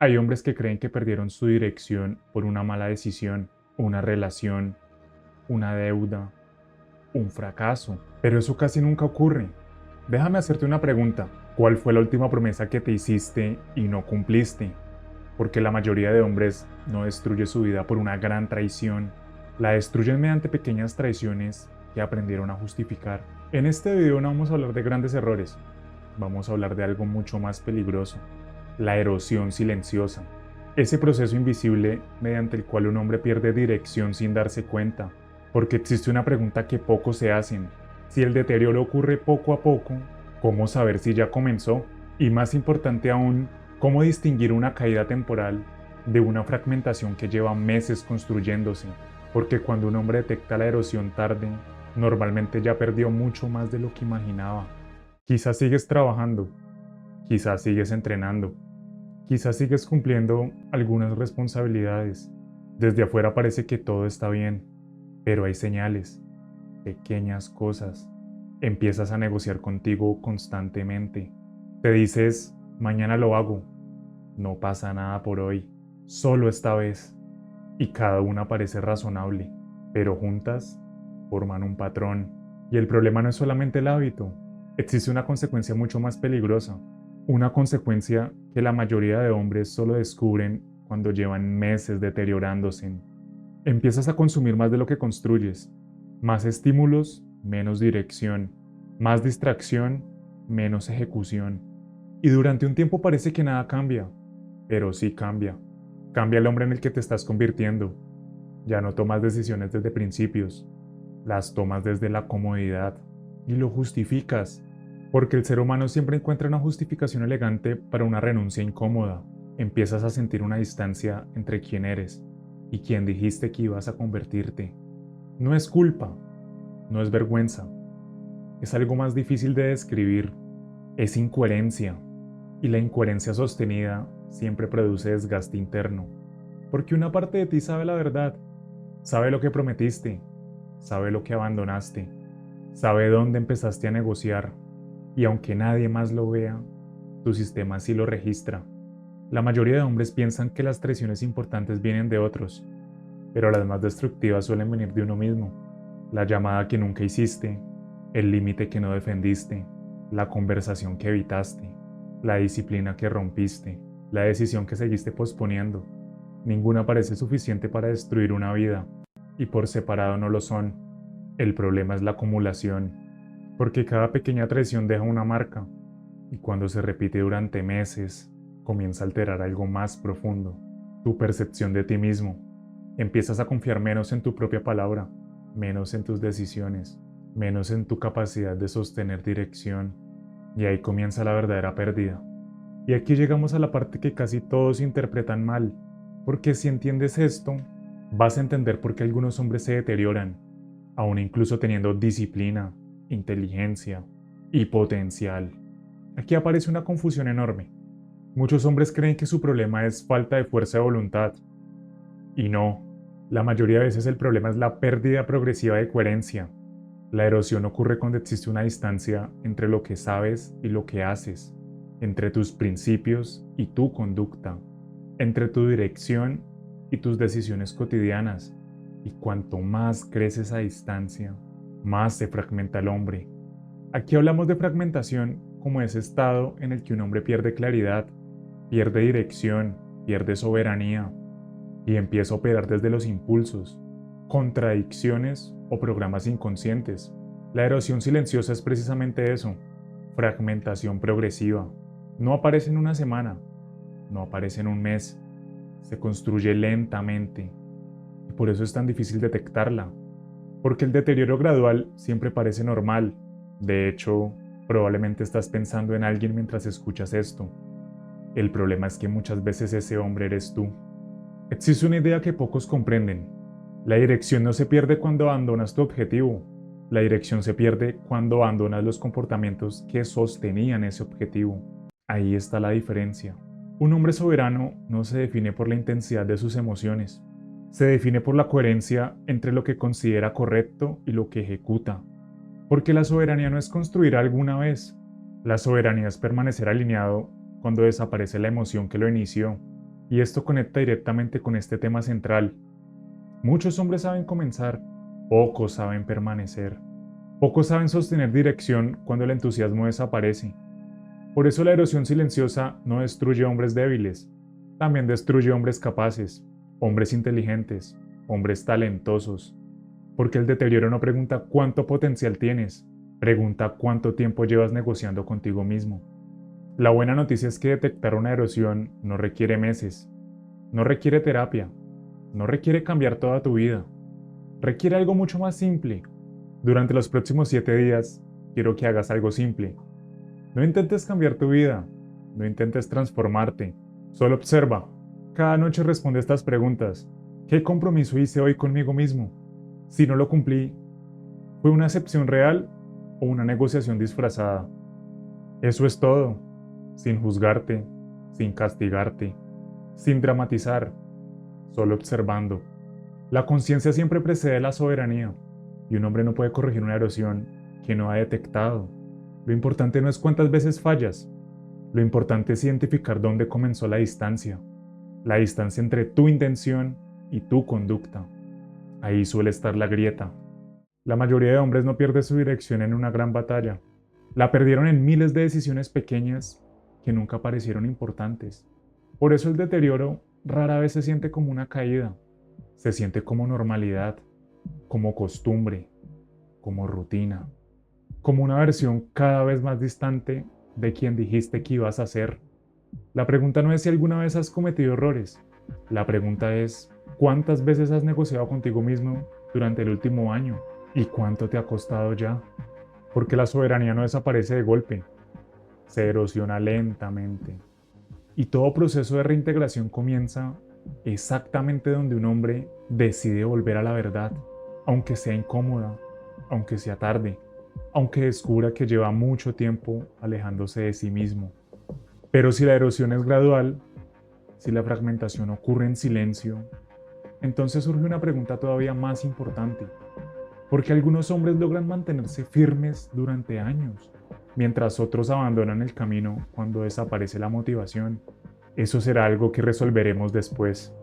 Hay hombres que creen que perdieron su dirección por una mala decisión, una relación, una deuda, un fracaso. Pero eso casi nunca ocurre. Déjame hacerte una pregunta. ¿Cuál fue la última promesa que te hiciste y no cumpliste? Porque la mayoría de hombres no destruye su vida por una gran traición. La destruyen mediante pequeñas traiciones que aprendieron a justificar. En este video no vamos a hablar de grandes errores. Vamos a hablar de algo mucho más peligroso. La erosión silenciosa. Ese proceso invisible mediante el cual un hombre pierde dirección sin darse cuenta. Porque existe una pregunta que pocos se hacen. Si el deterioro ocurre poco a poco, ¿cómo saber si ya comenzó? Y más importante aún, ¿cómo distinguir una caída temporal de una fragmentación que lleva meses construyéndose? Porque cuando un hombre detecta la erosión tarde, normalmente ya perdió mucho más de lo que imaginaba. Quizás sigues trabajando, quizás sigues entrenando, quizás sigues cumpliendo algunas responsabilidades. Desde afuera parece que todo está bien, pero hay señales, pequeñas cosas. Empiezas a negociar contigo constantemente. Te dices, mañana lo hago. No pasa nada por hoy, solo esta vez. Y cada una parece razonable, pero juntas forman un patrón. Y el problema no es solamente el hábito, existe una consecuencia mucho más peligrosa. Una consecuencia que la mayoría de hombres solo descubren cuando llevan meses deteriorándose. Empiezas a consumir más de lo que construyes. Más estímulos, menos dirección. Más distracción, menos ejecución. Y durante un tiempo parece que nada cambia, pero sí cambia. Cambia el hombre en el que te estás convirtiendo. Ya no tomas decisiones desde principios, las tomas desde la comodidad y lo justificas, porque el ser humano siempre encuentra una justificación elegante para una renuncia incómoda. Empiezas a sentir una distancia entre quién eres y quién dijiste que ibas a convertirte. No es culpa, no es vergüenza, es algo más difícil de describir, es incoherencia, y la incoherencia sostenida siempre produce desgaste interno, porque una parte de ti sabe la verdad, sabe lo que prometiste, sabe lo que abandonaste, sabe dónde empezaste a negociar, y aunque nadie más lo vea, tu sistema sí lo registra. La mayoría de hombres piensan que las traiciones importantes vienen de otros, pero las más destructivas suelen venir de uno mismo. La llamada que nunca hiciste, el límite que no defendiste, la conversación que evitaste, la disciplina que rompiste, la decisión que seguiste posponiendo. Ninguna parece suficiente para destruir una vida, y por separado no lo son. El problema es la acumulación, porque cada pequeña traición deja una marca, y cuando se repite durante meses, comienza a alterar algo más profundo, tu percepción de ti mismo. Empiezas a confiar menos en tu propia palabra, menos en tus decisiones, menos en tu capacidad de sostener dirección, y ahí comienza la verdadera pérdida. Y aquí llegamos a la parte que casi todos interpretan mal, porque si entiendes esto, vas a entender por qué algunos hombres se deterioran, aún incluso teniendo disciplina, inteligencia y potencial. Aquí aparece una confusión enorme. Muchos hombres creen que su problema es falta de fuerza de voluntad, y no, la mayoría de veces el problema es la pérdida progresiva de coherencia. La erosión ocurre cuando existe una distancia entre lo que sabes y lo que haces, entre tus principios y tu conducta, entre tu dirección y tus decisiones cotidianas. Y cuanto más crece esa distancia, más se fragmenta el hombre. Aquí hablamos de fragmentación como ese estado en el que un hombre pierde claridad, pierde dirección, pierde soberanía y empieza a operar desde los impulsos, contradicciones o programas inconscientes. La erosión silenciosa es precisamente eso, fragmentación progresiva. No aparece en una semana, no aparece en un mes, se construye lentamente y por eso es tan difícil detectarla, porque el deterioro gradual siempre parece normal. De hecho, probablemente estás pensando en alguien mientras escuchas esto. El problema es que muchas veces ese hombre eres tú. Existe una idea que pocos comprenden. La dirección no se pierde cuando abandonas tu objetivo. La dirección se pierde cuando abandonas los comportamientos que sostenían ese objetivo. Ahí está la diferencia. Un hombre soberano no se define por la intensidad de sus emociones. Se define por la coherencia entre lo que considera correcto y lo que ejecuta. Porque la soberanía no es construir alguna vez. La soberanía es permanecer alineado cuando desaparece la emoción que lo inició. Y esto conecta directamente con este tema central. Muchos hombres saben comenzar, pocos saben permanecer. Pocos saben sostener dirección cuando el entusiasmo desaparece. Por eso la erosión silenciosa no destruye hombres débiles, también destruye hombres capaces, hombres inteligentes, hombres talentosos. Porque el deterioro no pregunta cuánto potencial tienes, pregunta cuánto tiempo llevas negociando contigo mismo. La buena noticia es que detectar una erosión no requiere meses, no requiere terapia, no requiere cambiar toda tu vida, requiere algo mucho más simple. Durante los próximos 7 días, quiero que hagas algo simple. No intentes cambiar tu vida, no intentes transformarte, solo observa. Cada noche responde estas preguntas. ¿Qué compromiso hice hoy conmigo mismo? Si no lo cumplí, ¿fue una excepción real o una negociación disfrazada? Eso es todo, sin juzgarte, sin castigarte, sin dramatizar, solo observando. La conciencia siempre precede la soberanía, y un hombre no puede corregir una erosión que no ha detectado. Lo importante no es cuántas veces fallas, lo importante es identificar dónde comenzó la distancia entre tu intención y tu conducta. Ahí suele estar la grieta. La mayoría de hombres no pierde su dirección en una gran batalla. La perdieron en miles de decisiones pequeñas que nunca parecieron importantes. Por eso el deterioro rara vez se siente como una caída, se siente como normalidad, como costumbre, como rutina, como una versión cada vez más distante de quien dijiste que ibas a ser. La pregunta no es si alguna vez has cometido errores, la pregunta es ¿cuántas veces has negociado contigo mismo durante el último año? ¿Y cuánto te ha costado ya? Porque la soberanía no desaparece de golpe, se erosiona lentamente. Y todo proceso de reintegración comienza exactamente donde un hombre decide volver a la verdad, aunque sea incómoda, aunque sea tarde, aunque descubra que lleva mucho tiempo alejándose de sí mismo. Pero si la erosión es gradual, si la fragmentación ocurre en silencio, entonces surge una pregunta todavía más importante. ¿Por qué algunos hombres logran mantenerse firmes durante años, mientras otros abandonan el camino cuando desaparece la motivación? Eso será algo que resolveremos después.